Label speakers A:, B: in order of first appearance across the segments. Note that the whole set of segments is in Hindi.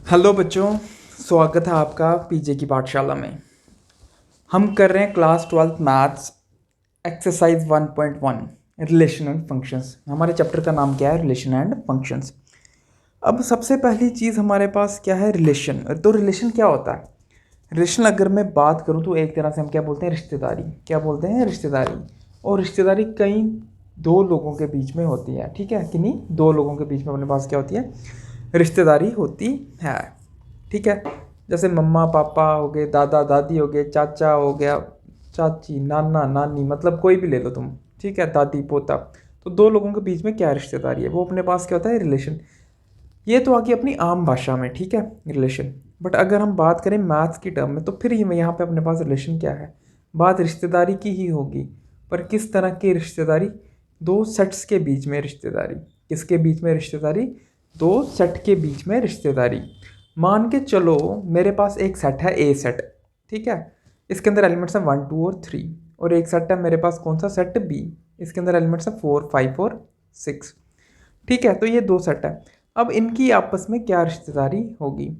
A: हेलो बच्चों, स्वागत है आपका पीजे की पाठशाला में। हम कर रहे हैं class 12th maths exercise 1.1 relation and functions. हमारे चैप्टर का नाम क्या है? Relation and functions. अब सबसे पहली चीज़ हमारे पास क्या है? रिलेशन। तो रिलेशन क्या होता है? रिलेशन अगर मैं बात करूँ तो एक तरह से हम क्या बोलते हैं? रिश्तेदारी। क्या बोलते हैं? रिश्तेदारी। और रिश्तेदारी कई दो लोगों के बीच में होती है, ठीक है कि नहीं? दो लोगों के बीच में अपने पास क्या होती है? रिश्तेदारी होती है, ठीक है। जैसे मम्मा पापा हो गए, दादा दादी हो गए, चाचा हो गया, चाची, नाना नानी, मतलब कोई भी ले लो तुम, ठीक है, दादी पोता। तो दो लोगों के बीच में क्या रिश्तेदारी है? वो अपने पास क्या होता है? रिलेशन। ये तो आगे अपनी आम भाषा में, ठीक है, रिलेशन। बट अगर हम बात करें मैथ्स की टर्म में तो फिर ये यहाँ पे अपने पास रिलेशन क्या है? बात रिश्तेदारी की ही होगी, पर किस तरह की रिश्तेदारी? दो सेट्स के बीच में रिश्तेदारी। किसके बीच में रिश्तेदारी? दो सेट के बीच में रिश्तेदारी। मान के चलो मेरे पास एक सेट है, ए सेट, ठीक है। इसके अंदर एलिमेंट्स हैं 1 2 और 3। और एक सेट है मेरे पास, कौन सा सेट? बी। इसके अंदर एलिमेंट्स हैं 4 5 और 6, ठीक है। तो ये दो सेट है। अब इनकी आपस में क्या रिश्तेदारी होगी?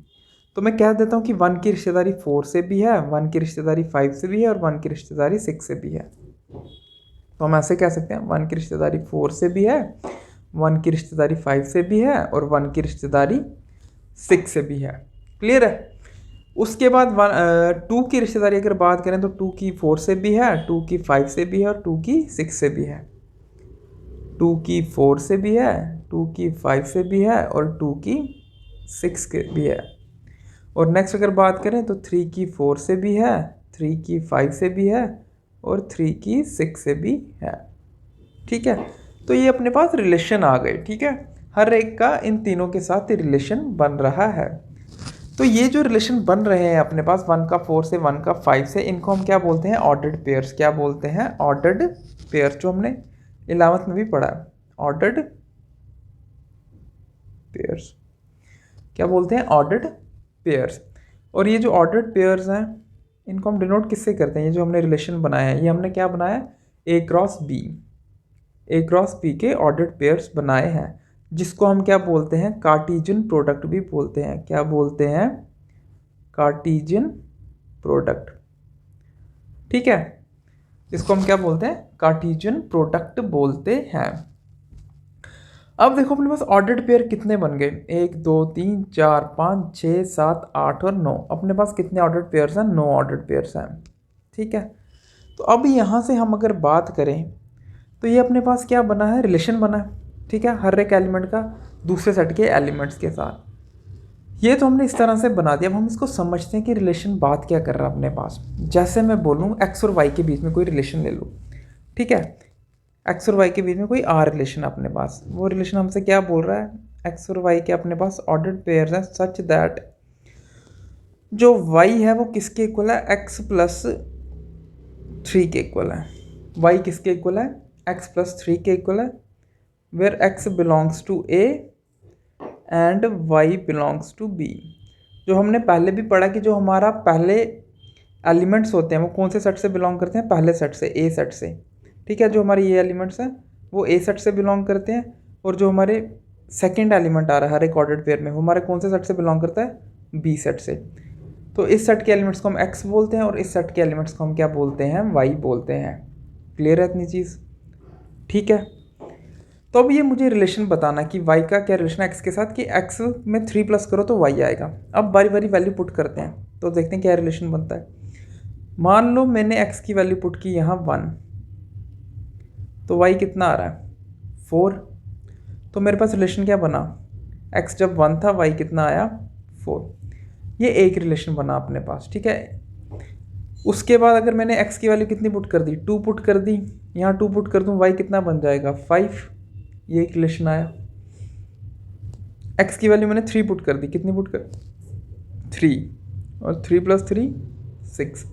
A: तो मैं कह देता हूँ कि 1 की रिश्तेदारी 4 से भी है, 1 की रिश्तेदारी 5 से भी है, और 1 की रिश्तेदारी 6 से भी है। तो हम ऐसे कह सकते हैं 1 की रिश्तेदारी 4 से भी है, 1 की रिश्तेदारी 5 से भी है, और 1 की रिश्तेदारी 6 से भी है। क्लियर है? उसके बाद 2 की रिश्तेदारी अगर बात करें तो 2 की 4 से भी है, 2 की 5 से भी है, और 2 की 6 से भी है। 2 की 4 से भी है, 2 की 5 से भी है, और 2 की 6 के भी है। और नेक्स्ट अगर बात करें तो 3 की 4 से भी है, 3 की 5 से भी है, और 3 की 6 से भी है, ठीक है। तो ये अपने पास रिलेशन आ गए, ठीक है। हर एक का इन तीनों के साथ रिलेशन बन रहा है। तो ये जो रिलेशन बन रहे हैं अपने पास 1 का 4 से, 1 का 5 से, इनको हम क्या बोलते हैं? Ordered pairs. क्या बोलते हैं? ऑर्डर्ड पेयर्स, जो हमने 11th में भी पढ़ा है। ऑर्डर्ड पेयर्स क्या बोलते हैं? Ordered pairs. और ये जो ऑर्डर्ड पेयर्स हैं इनको हम डिनोट किससे करते हैं? ये जो हमने रिलेशन बनाया है, ये हमने क्या बनाया है? ए क्रॉस बी। ए क्रॉस बी के ऑर्डर्ड पेयर्स बनाए हैं, जिसको हम क्या बोलते हैं? कार्टेशियन प्रोडक्ट भी बोलते हैं। क्या बोलते हैं? कार्टेशियन प्रोडक्ट, ठीक है। इसको हम क्या बोलते हैं? कार्टेशियन प्रोडक्ट बोलते हैं। अब देखो अपने पास ऑर्डर्ड पेयर कितने बन गए? 1 2 3 4 5 6 7 8 और 9। अपने पास कितने ऑर्डर्ड पेयर्स हैं? 9 ऑर्डर्ड पेयर्स हैं, ठीक है। तो अब यहाँ से हम अगर बात करें तो ये अपने पास क्या बना है? रिलेशन बना है, ठीक है, हर एक एलिमेंट का दूसरे सेट के एलिमेंट्स के साथ। ये तो हमने इस तरह से बना दिया। अब हम इसको समझते हैं कि रिलेशन बात क्या कर रहा है अपने पास। जैसे मैं बोलूँ एक्स और वाई के बीच में कोई रिलेशन ले लो, ठीक है। एक्स और वाई के बीच में कोई आर रिलेशन अपने पास, वो रिलेशन हमसे क्या बोल रहा है? एक्स और वाई के अपने पास ऑर्डर्ड पेयर्स हैं सच दैट जो वाई है वो किसके इक्वल है? एक्स प्लस 3 के इक्वल है। वाई किसके इक्वल है? एक्स प्लस 3 के इक्वल है, where X belongs to A and Y belongs to B. जो हमने पहले भी पढ़ा कि जो हमारा पहले एलिमेंट्स होते हैं वो कौन से सेट से बिलोंग करते हैं? पहले सेट से, ए सेट से, ठीक है। जो हमारे ये एलिमेंट्स हैं वो ए सेट से बिलोंग करते हैं, और जो हमारे सेकंड एलिमेंट आ रहा है हर एक ऑर्डर्ड पेयर में वो हमारे कौन से सेट से बिलोंग करता है? बी सेट से। तो इस सेट के एलिमेंट्स को हम एक्स बोलते हैं, और इस सेट के एलिमेंट्स को हम क्या बोलते हैं? वाई बोलते हैं। क्लियर है इतनी चीज़? ठीक है। तो अब ये मुझे रिलेशन बताना कि y का क्या रिलेशन है x के साथ, कि x में 3 प्लस करो तो y आएगा। अब बारी बारी वैल्यू पुट करते हैं तो देखते हैं क्या रिलेशन बनता है। मान लो मैंने x की वैल्यू पुट की यहाँ 1, तो y कितना आ रहा है? 4। तो मेरे पास रिलेशन क्या बना? x जब 1 था y कितना आया? 4। ये एक रिलेशन बना अपने पास, ठीक है। उसके बाद अगर मैंने x की वैल्यू कितनी पुट कर दी? 2 पुट कर दी। यहाँ 2 पुट कर दूँ, y कितना बन जाएगा? 5। ये एक रिलेशन आया। x की वैल्यू मैंने 3 पुट कर दी। कितनी पुट कर? 3, और 3 प्लस 3 6।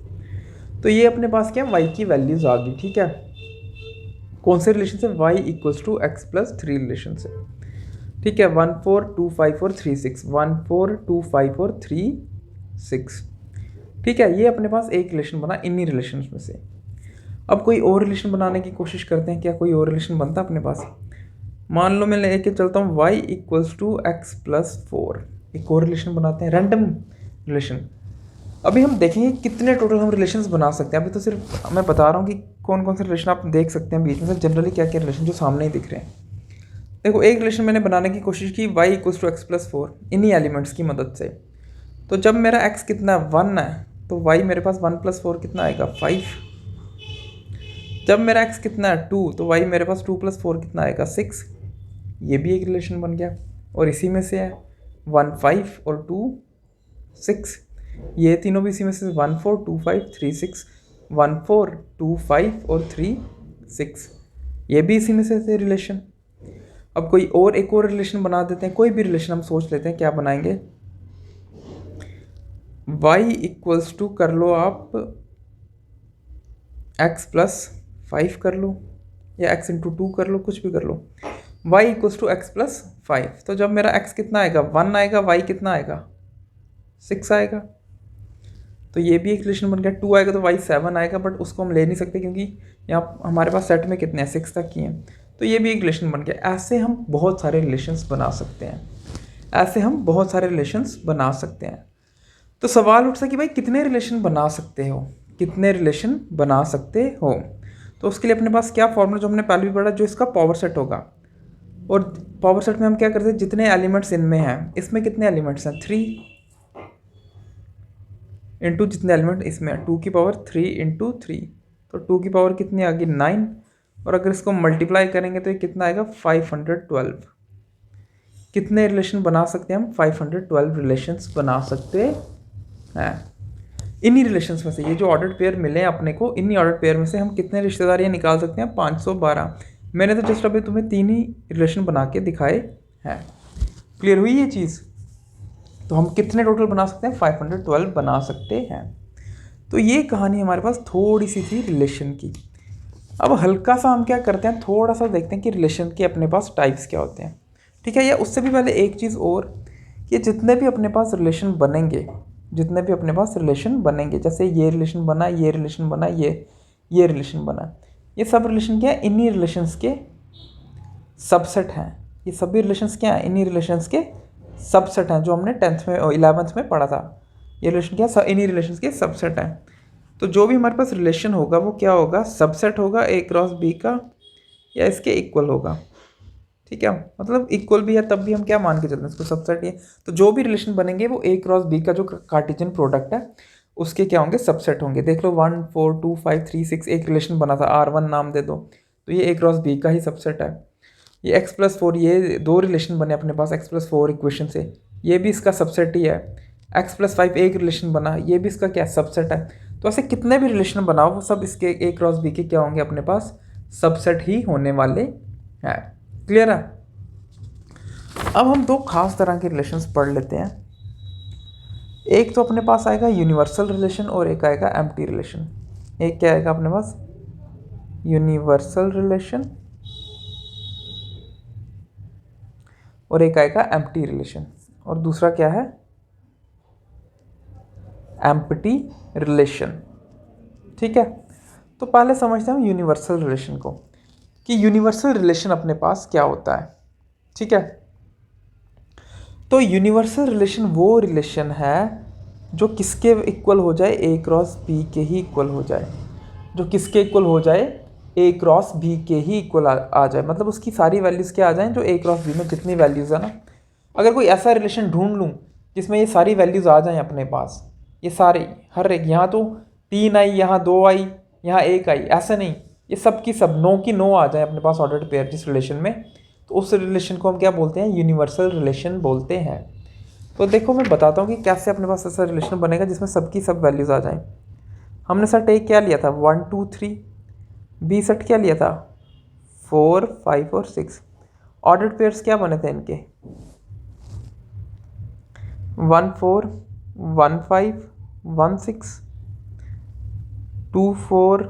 A: तो ये अपने पास क्या? y की वैल्यूज आ गई, ठीक है। कौन से रिलेशन से? y equals to X plus 3 relation से, ठीक है। 1 4 2 5 और 3 6, 1 4 2 5 और 3 6, ठीक है। ये अपने पास एक रिलेशन बना इन्हीं रिलेशन में से। अब कोई और रिलेशन बनाने की कोशिश करते हैं, क्या कोई और रिलेशन बनता अपने पास? मान लो मैं लेके चलता हूँ y equals to X plus 4, एक और रिलेशन बनाते हैं, रैंडम रिलेशन। अभी हम देखेंगे कितने टोटल हम रिलेशंस बना सकते हैं। अभी तो सिर्फ मैं बता रहा हूँ कि कौन कौन से रिलेशन आप देख सकते हैं बीच में से, जनरली क्या क्या रिलेशन जो सामने ही दिख रहे हैं। देखो एक रिलेशन मैंने बनाने की कोशिश की, y = x+4, इन्हीं एलिमेंट्स की मदद से। तो जब मेरा x कितना 1 है तो y मेरे पास 1+4 कितना आएगा 5। जब मेरा x कितना है 2 तो y मेरे पास 2+4 कितना आएगा 6। ये भी एक रिलेशन बन गया। और इसी में से है 1 5 और 2 6, ये तीनों भी इसी में से 1 4 2 5 3 6, 1 4 2 5 और 3 6, ये भी इसी में से थे रिलेशन। अब कोई और एक और रिलेशन बना देते हैं, कोई भी रिलेशन हम सोच लेते हैं, क्या बनाएंगे, y = कर लो आप x+5 कर लो या x × 2 कर लो, कुछ भी कर लो, y = x+5। तो जब मेरा x कितना आएगा 1 आएगा, y कितना आएगा 6 आएगा। तो ये भी एक रिलेशन बन गया। 2 आएगा तो y 7 आएगा, बट उसको हम ले नहीं सकते क्योंकि यहाँ हमारे पास सेट में कितने हैं 6 तक की हैं। तो ये भी एक रिलेशन बन गया। ऐसे हम बहुत सारे रिलेशंस बना सकते हैं, ऐसे हम बहुत सारे रिलेशंस बना सकते हैं। तो सवाल उठता है कि भाई कितने रिलेशन बना सकते हो, कितने रिलेशन बना सकते हो। तो उसके लिए अपने पास क्या फॉर्मूला जो हमने पहले भी पढ़ा, जो इसका पावर सेट होगा। और पावर सेट में हम क्या करते हैं, जितने एलिमेंट्स इनमें हैं, इसमें कितने एलिमेंट्स हैं 3 इंटू जितने एलिमेंट इसमें 2 की पावर 3 इंटू 3, तो 2 की पावर कितनी आ गई 9। और अगर इसको मल्टीप्लाई करेंगे तो ये कितना आएगा 512। कितने रिलेशन बना सकते हैं हम, 512 रिलेशंस बना सकते हैं। इन्हीं रिलेशंस में से, ये जो ऑर्डर्ड पेयर मिले हैं अपने को, इन्हीं ऑर्डर्ड पेयर में से हम कितने रिश्तेदारियाँ निकाल सकते हैं 512। मैंने तो जस्ट अभी तुम्हें 3 ही रिलेशन बना के दिखाए हैं। क्लियर हुई ये चीज़। तो हम कितने टोटल बना सकते हैं, 512 बना सकते हैं। तो ये कहानी हमारे पास थोड़ी सी थी रिलेशन की। अब हल्का सा हम क्या करते हैं, थोड़ा सा देखते हैं कि रिलेशन के अपने पास टाइप्स क्या होते हैं। ठीक है, या उससे भी पहले एक चीज़ और, कि जितने भी अपने पास रिलेशन बनेंगे, जितने भी अपने पास रिलेशन बनेंगे, जैसे ये रिलेशन बना, ये रिलेशन बना, ये रिलेशन बना, ये सब रिलेशन क्या है, इन्हीं रिलेशंस के सबसेट हैं। ये सभी रिलेशंस क्या हैं, इन्हीं रिलेशंस के सबसेट हैं, जो हमने 10th में 11th में पढ़ा था। ये रिलेशन क्या, इन्हीं रिलेशंस के सबसेट हैं। तो जो भी हमारे पास रिलेशन होगा वो क्या होगा, सबसेट होगा A×B का, या इसके इक्वल होगा। ठीक है, मतलब इक्वल भी है तब भी हम क्या मान के चलते हैं, इसको सबसेट ही है। तो जो भी रिलेशन बनेंगे वो A×B का जो कार्टेशियन प्रोडक्ट है उसके क्या होंगे, सबसेट होंगे। देख लो 1 4 2 5 3 6 एक रिलेशन बना था, R1 नाम दे दो, तो ये A×B का ही सबसेट है। ये x+4, ये 2 रिलेशन बने अपने पास x+4 इक्वेशन से, ये भी इसका सबसेट ही है। x+5 एक रिलेशन बना, ये भी इसका क्या सबसेट है। तो ऐसे कितने भी रिलेशन बनाओ वो सब इसके A×B के क्या होंगे, अपने पास सबसेट ही होने वाले हैं। क्लियर है। अब हम 2 खास तरह के रिलेशंस पढ़ लेते हैं। एक तो अपने पास आएगा यूनिवर्सल रिलेशन और एक आएगा एम्प्टी रिलेशन। एक क्या आएगा अपने पास, यूनिवर्सल रिलेशन, और एक आएगा एम्प्टी रिलेशन, और दूसरा क्या है, एम्प्टी रिलेशन। ठीक है, तो पहले समझते हैं यूनिवर्सल रिलेशन को, कि यूनिवर्सल रिलेशन अपने पास क्या होता है। ठीक है, तो यूनिवर्सल रिलेशन वो रिलेशन है जो किसके इक्वल हो जाए, A×B के ही इक्वल हो जाए। जो किसके इक्वल हो जाए, A×B के ही इक्वल आ जाए, मतलब उसकी सारी वैल्यूज़ क्या आ जाएं, जो A×B में जितनी वैल्यूज़ है ना। अगर कोई ऐसा रिलेशन ढूंढ लूँ जिसमें ये सारी वैल्यूज़ आ जाएं अपने पास, ये सारे हर एक, यहाँ तो 3 आई, यहाँ 2 आई, यहाँ 1 आई, ऐसा नहीं, ये सब की सब 9 की 9 आ जाए अपने पास ऑर्डर्ड पेयर जिस रिलेशन में, तो उस रिलेशन को हम क्या बोलते हैं, यूनिवर्सल रिलेशन बोलते हैं। तो देखो मैं बताता हूँ कि कैसे अपने पास ऐसा रिलेशन बनेगा जिसमें सबकी सब वैल्यूज़ आ जाएं। हमने सेट A क्या लिया था 1 2 3, B सेट क्या लिया था 4 5 और 6। ऑर्डर्ड पेयर्स क्या बने थे इनके 1 4 1 5 1 6, 2 4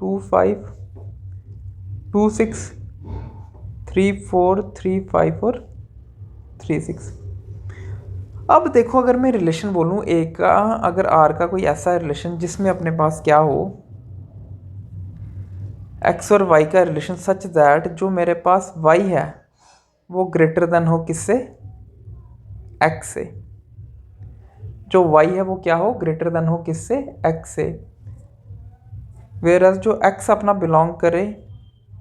A: 2 5 2 6, 3 4 3 5 और 3 6। अब देखो अगर मैं रिलेशन बोलूँ A का, अगर R का कोई ऐसा रिलेशन जिसमें अपने पास क्या हो, X और Y का रिलेशन सच दैट जो मेरे पास Y है वो ग्रेटर देन हो किससे, एक्स से, जो वाई है वो क्या हो, ग्रेटर देन हो किससे, एक्स से। वेरस जो एक्स अपना बिलोंग करे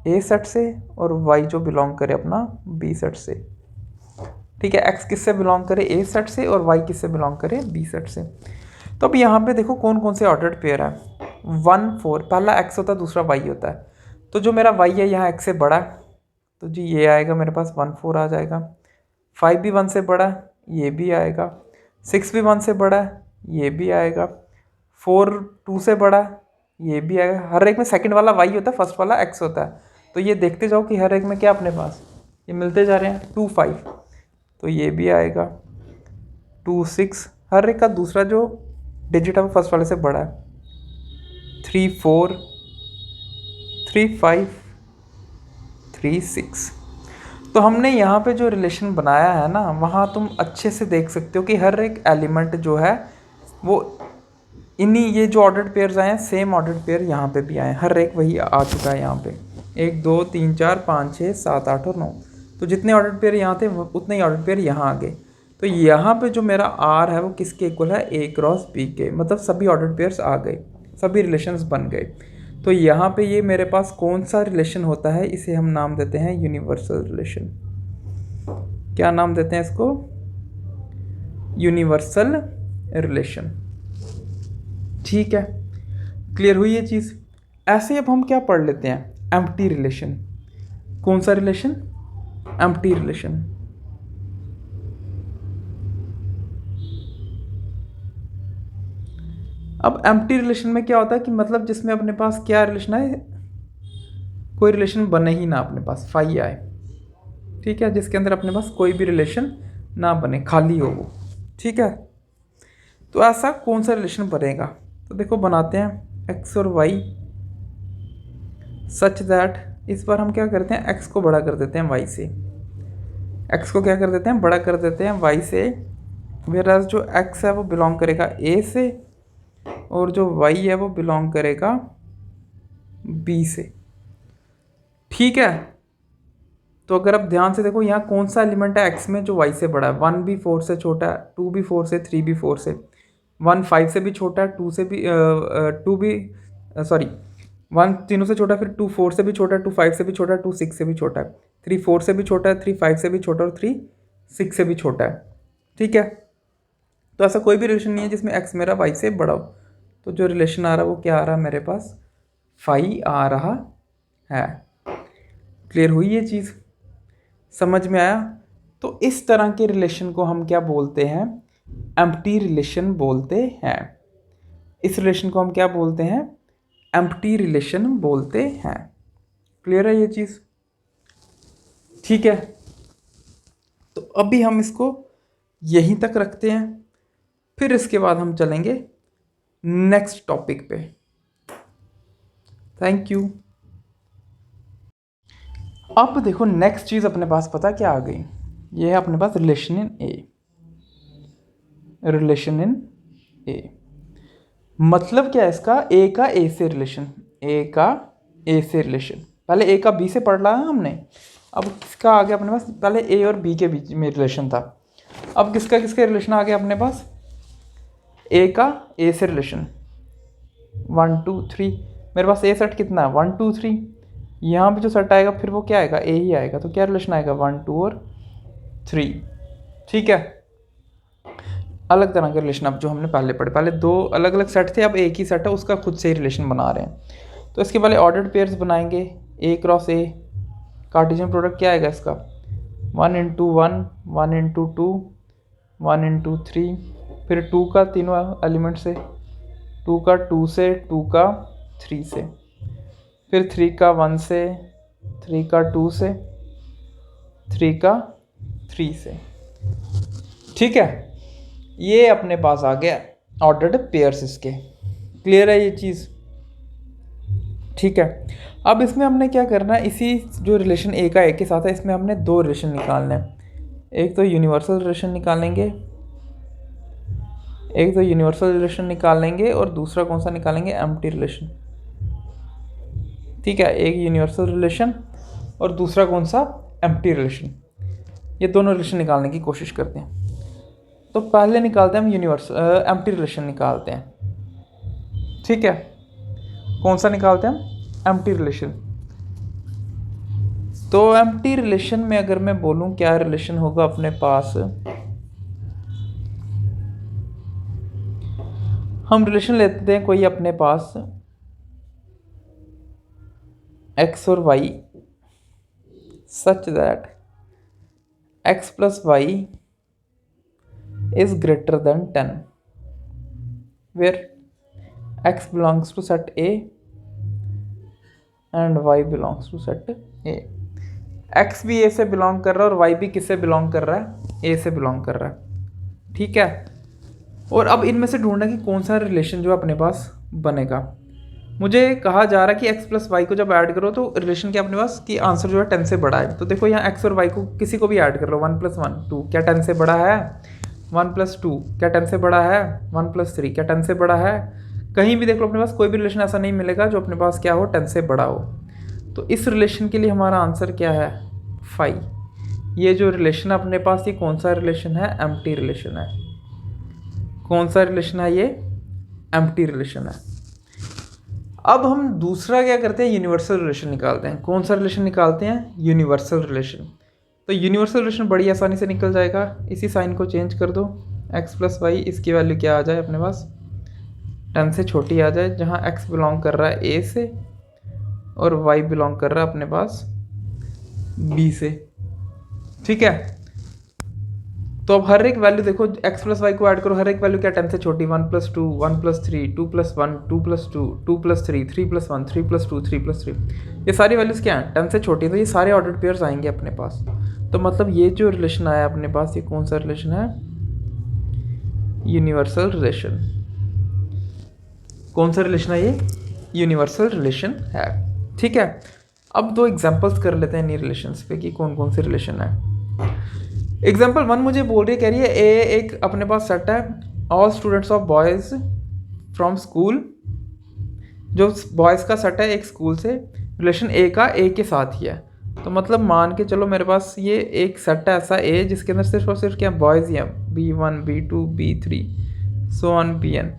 A: ए सेट से और वाई जो बिलोंग करे अपना बी सेट से। ठीक है, एक्स किससे बिलोंग करे, ए सेट से, और वाई किससे बिलोंग करे, बी सेट से। तो अब यहाँ पे देखो कौन कौन से ऑर्डर्ड पेयर है। 1 4, पहला एक्स होता है, दूसरा वाई होता है। तो जो मेरा वाई है यहाँ एक्स से बड़ा है, तो जी ये आएगा मेरे पास 1 4 आ जाएगा। 5 भी 1 से बड़ा है, ये भी आएगा। 6 भी 1 से बड़ा है, ये भी आएगा। 4 2 से बड़ा है, ये भी आएगा। हर एक में सेकंड वाला वाई होता है, फर्स्ट वाला एक्स होता है। तो ये देखते जाओ कि हर एक में क्या अपने पास ये मिलते जा रहे हैं। 2 5, तो ये भी आएगा। 2 6, हर एक का दूसरा जो डिजिट है वो फर्स्ट वाले से बड़ा है। 3 4, 3 5, 3 6। तो हमने यहाँ पे जो रिलेशन बनाया है ना, वहाँ तुम अच्छे से देख सकते हो कि हर एक एलिमेंट जो है वो इन्हीं ये जो ऑर्डर्ड पेयर्स आए हैं, सेम ऑर्डर्ड पेयर यहाँ पे भी आए हैं। हर एक वही आ चुका है यहाँ पे। 1 2 3 4 5 6 7 8 और 9। तो जितने ऑर्डर्ड पेयर यहाँ थे उतने ही ऑर्डर्ड पेयर यहाँ आ गए। तो यहाँ पे जो मेरा आर है वो किसके इक्वल है, ए क्रॉस बी के। मतलब सभी ऑर्डर्ड पेयर्स आ गए, सभी रिलेशंस बन गए। तो यहाँ पे ये मेरे पास कौन सा रिलेशन होता है, इसे हम नाम देते हैं यूनिवर्सल रिलेशन। क्या नाम देते हैं इसको, यूनिवर्सल रिलेशन। ठीक है, क्लियर हुई ये चीज़। ऐसे अब हम क्या पढ़ लेते हैं, एम्प्टी रिलेशन। कौन सा रिलेशन, एम्प्टी रिलेशन। अब एम्प्टी रिलेशन में क्या होता है कि मतलब जिसमें अपने पास क्या रिलेशन है, कोई रिलेशन बने ही ना अपने पास, फाई आए। ठीक है, जिसके अंदर अपने पास कोई भी रिलेशन ना बने, खाली हो वो। ठीक है, तो ऐसा कौन सा रिलेशन बनेगा, तो देखो बनाते हैं एक्स और वाई सच दैट, इस बार हम क्या करते हैं, एक्स को बड़ा कर देते हैं वाई से। एक्स को क्या कर देते हैं, बड़ा कर देते हैं वाई से। वेराज जो एक्स है वो बिलोंग करेगा ए से, और जो वाई है वो बिलोंग करेगा बी से। ठीक है, तो अगर आप ध्यान से देखो यहाँ कौन सा एलिमेंट है एक्स में जो वाई से बड़ा है। 1 भी 4 से छोटा है, 2 भी 4 से, 3 भी 4 से, 1 5 से भी छोटा है, 2 से भी 2 भी सॉरी 1 तीनों से छोटा है, फिर 2 4 से भी छोटा है, 2 5 से भी छोटा है, 2 6 से भी छोटा है, 3 4 से भी छोटा है, 3 5 से भी छोटा है, और 3 6 से भी छोटा है। ठीक है, तो ऐसा कोई भी रिलेशन नहीं है जिसमें एक्स मेरा वाई से बड़ा हो। तो जो रिलेशन आ रहा है वो क्या आ रहा है मेरे पास, फाई आ रहा है। क्लियर हुई ये चीज़, समझ में आया। तो इस तरह के रिलेशन को हम क्या बोलते हैं, एम्प्टी रिलेशन बोलते हैं। इस रिलेशन को हम क्या बोलते हैं, एम्प्टी रिलेशन बोलते हैं। क्लियर है ये चीज़, ठीक है। तो अभी हम इसको यहीं तक रखते हैं, फिर इसके बाद हम चलेंगे नेक्स्ट टॉपिक पे। Thank you. अब देखो नेक्स्ट चीज़ अपने पास पता क्या आ गई, ये है अपने पास relation in A. Relation in ए मतलब क्या है इसका, ए का ए से रिलेशन, ए का ए से रिलेशन। पहले ए का बी से पढ़ रहा है हमने, अब किसका आ गया अपने पास, पहले ए और बी के बीच में रिलेशन था, अब किसका किसका रिलेशन आ गया अपने पास, ए का ए से रिलेशन। 1 2 3, मेरे पास ए सेट कितना है 1 2 3, यहाँ पे जो सेट आएगा फिर वो क्या आएगा, ए ही आएगा। तो क्या रिलेशन आएगा 1 2 और 3। ठीक है, अलग तरह के रिलेशन अब जो हमने पहले पढ़े, पहले दो अलग अलग सेट थे, अब एक ही सेट है, उसका खुद से ही रिलेशन बना रहे हैं। तो इसके पहले ऑर्डर्ड पेयर्स बनाएंगे, ए क्रॉस ए। कार्टेशियन प्रोडक्ट क्या आएगा इसका, 1 into 1, 1 into 2, 1 into 3, फिर 2 का तीनों एलिमेंट से, 2 का 2 से, 2 का 3 से, फिर 3 का 1 से, 3 का 2 से, 3 का 3 से। ठीक है, ये अपने पास आ गया ऑर्डर्ड पेयर्स इसके। क्लियर है ये चीज़, ठीक है। अब इसमें हमने क्या करना है, इसी जो रिलेशन ए का ए के साथ है, इसमें हमने दो रिलेशन निकालने हैं। एक तो यूनिवर्सल रिलेशन निकालेंगे, एक तो यूनिवर्सल रिलेशन निकालेंगे, और दूसरा कौन सा निकालेंगे, एम्प्टी रिलेशन। ठीक है, एक यूनिवर्सल रिलेशन और दूसरा कौन सा, एम्प्टी रिलेशन। ये दोनों रिलेशन निकालने की कोशिश करते हैं। तो पहले निकालते हैं हम यूनिवर्सल एम्प्टी रिलेशन निकालते हैं, ठीक है। कौन सा निकालते हैं हम? Empty relation. तो एम्प्टी रिलेशन में अगर मैं बोलूं क्या रिलेशन होगा अपने पास, हम रिलेशन लेते हैं कोई अपने पास x और y such that x plus y is greater than 10 where x belongs to set A and y belongs to set A। x भी A से बिलोंग कर रहा है और y भी किससे बिलोंग कर रहा है? A से बिलोंग कर रहा है, ठीक है। और अब इनमें से ढूंढना कि कौन सा रिलेशन जो अपने पास बनेगा। मुझे कहा जा रहा है कि x प्लस वाई को जब ऐड करो तो रिलेशन क्या अपने पास कि आंसर जो है 10 से बड़ा है। तो देखो यहाँ x और y को किसी को भी ऐड कर लो, 1 + 1 2 क्या 10 से बड़ा है? 1 + 2 क्या 10 से बड़ा है? 1 + 3 क्या 10 से बड़ा है? कहीं भी देख लो अपने पास कोई भी रिलेशन ऐसा नहीं मिलेगा जो अपने पास क्या हो 10 से बड़ा हो। तो इस रिलेशन के लिए हमारा आंसर क्या है? 5। ये जो रिलेशन अपने पास ये कौन सा रिलेशन है? एम्प्टी रिलेशन है। कौन सा रिलेशन है ये? एम्प्टी रिलेशन है। अब हम दूसरा क्या करते हैं? यूनिवर्सल रिलेशन निकालते हैं। कौन सा रिलेशन निकालते हैं? Universal relation. तो यूनिवर्सल रिलेशन बड़ी आसानी से निकल जाएगा। इसी साइन को चेंज कर दो, x प्लस वाई, इसकी वैल्यू क्या आ जाए अपने पास? 10 से छोटी आ जाए, जहाँ x बिलोंग कर रहा है a से और y बिलोंग कर रहा है अपने पास b से, ठीक है। तो अब हर एक वैल्यू देखो, x प्लस वाई को ऐड करो, हर एक वैल्यू क्या 10 से छोटी? 1 + 2 1 + 3 2 + 1 2 + 2 2 + 3 3 + 1 3 + 2 3 + 3। ये सारी वैल्यूज़ क्या हैं? 10 से छोटी। तो ये सारे ऑर्डर्ड पेयर्स आएंगे अपने पास। तो मतलब ये जो रिलेशन आया अपने पास, ये कौन सा रिलेशन है? Universal relation. कौन सा रिलेशन है ये? यूनिवर्सल रिलेशन है, ठीक है। अब दो एग्जाम्पल्स कर लेते हैं इन्हीं रिलेशंस पे कि कौन कौन से रिलेशन है। एग्जाम्पल 1 मुझे बोल रही है, कह रही है ए एक अपने पास सेट है, all students of boys from school, जो बॉयज़ का सेट है एक स्कूल से, रिलेशन ए का ए के साथ ही है। तो मतलब मान के चलो मेरे पास ये एक सेट है ऐसा ए जिसके अंदर सिर्फ और सिर्फ क्या बॉयज़ ही हैं, B1 B2 B3 so on Bn।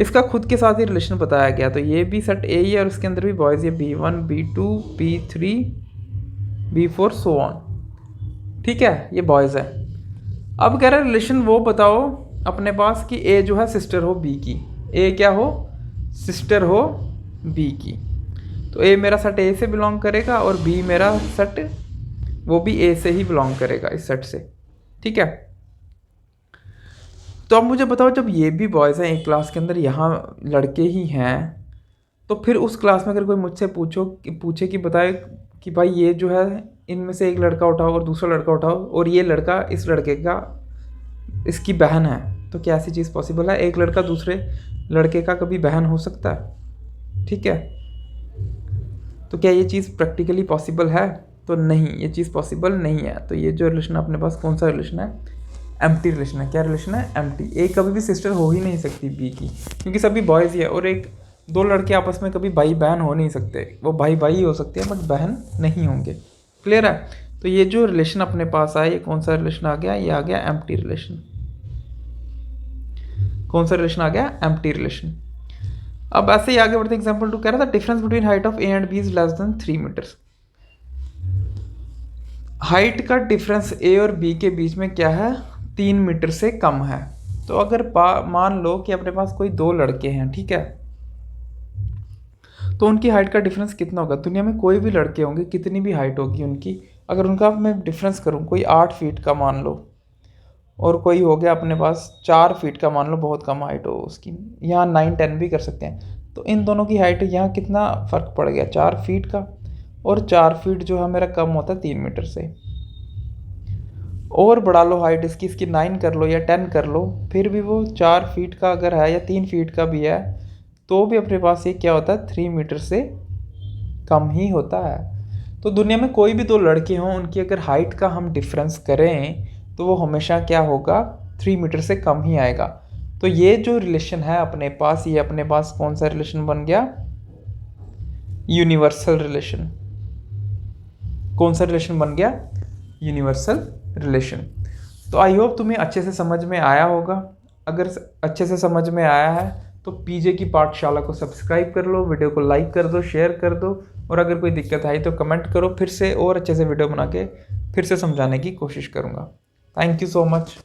A: इसका खुद के साथ ही रिलेशन बताया गया। तो ये भी सेट ए ही है और उसके अंदर भी बॉयज़ है, B1 B2 B3 B4 so on, ठीक है। ये बॉयज़ है। अब कह रहा है रिलेशन वो बताओ अपने पास कि ए जो है सिस्टर हो बी की। ए क्या हो? सिस्टर हो बी की। तो ए मेरा सेट ए से बिलोंग करेगा और बी मेरा सेट वो भी ए से ही बिलोंग करेगा, इस सेट से, ठीक है। तो अब मुझे बताओ, जब ये भी बॉयज़ हैं एक क्लास के अंदर, यहाँ लड़के ही हैं, तो फिर उस क्लास में अगर कोई मुझसे पूछे कि बताए कि भाई ये जो है इनमें से एक लड़का उठाओ और दूसरा लड़का उठाओ और ये लड़का इस लड़के का इसकी बहन है, तो क्या ऐसी चीज़ पॉसिबल है? एक लड़का दूसरे लड़के का कभी बहन हो सकता है, ठीक है। तो क्या ये चीज़ प्रैक्टिकली पॉसिबल है? तो नहीं, ये चीज़ पॉसिबल नहीं है। तो ये जो रिलेशन अपने पास कौन सा रिलेशन है? एम्प्टी रिलेशन है। क्या रिलेशन है? एम्प्टी। ए कभी भी सिस्टर हो ही नहीं सकती बी की, क्योंकि सभी बॉयज़ ही है और एक दो लड़के आपस में कभी भाई बहन हो नहीं सकते। वो भाई भाई ही हो सकते हैं बट बहन नहीं होंगे, क्लियर है। तो ये जो रिलेशन अपने पास आया, ये कौन सा रिलेशन आ गया? ये आ गया एम्प्टी रिलेशन। कौन सा रिलेशन आ गया? Empty relation. अब ऐसे ही आगे बढ़ते एग्जांपल 2 कह रहा था difference between height of A and B is less than 3 meters. Height का डिफरेंस ए और बी के बीच में क्या है? 3 मीटर से कम है। तो अगर मान लो कि अपने पास कोई दो लड़के हैं, ठीक है, तो उनकी हाइट का डिफरेंस कितना होगा? दुनिया में कोई भी लड़के होंगे, कितनी भी हाइट होगी उनकी, अगर उनका मैं डिफरेंस करूँ, कोई 8 फीट का मान लो और कोई हो गया अपने पास 4 फीट का, मान लो बहुत कम हाइट हो उसकी, यहाँ 9-10 भी कर सकते हैं। तो इन दोनों की हाइट यहाँ कितना फ़र्क पड़ गया? 4 फीट का। और 4 फीट जो है मेरा कम होता है 3 मीटर से। और बढ़ा लो हाइट इसकी 9 कर लो या 10 कर लो, फिर भी वो 4 फीट का अगर है या 3 फीट का भी है तो भी अपने पास ये क्या होता है? 3 मीटर से कम ही होता है। तो दुनिया में कोई भी दो लड़के हों, उनकी अगर हाइट का हम डिफरेंस करें तो वो हमेशा क्या होगा? 3 मीटर से कम ही आएगा। तो ये जो रिलेशन है अपने पास, ये अपने पास कौन सा रिलेशन बन गया? Universal relation. कौन सा रिलेशन बन गया? Universal relation. तो आई होप तुम्हें अच्छे से समझ में आया होगा। अगर अच्छे से समझ में आया है तो पीजे की पाठशाला को सब्सक्राइब कर लो, वीडियो को लाइक कर दो, शेयर कर दो, और अगर कोई दिक्कत आई तो कमेंट करो, फिर से और अच्छे से वीडियो बना के फिर से समझाने की कोशिश करूँगा। Thank you so much.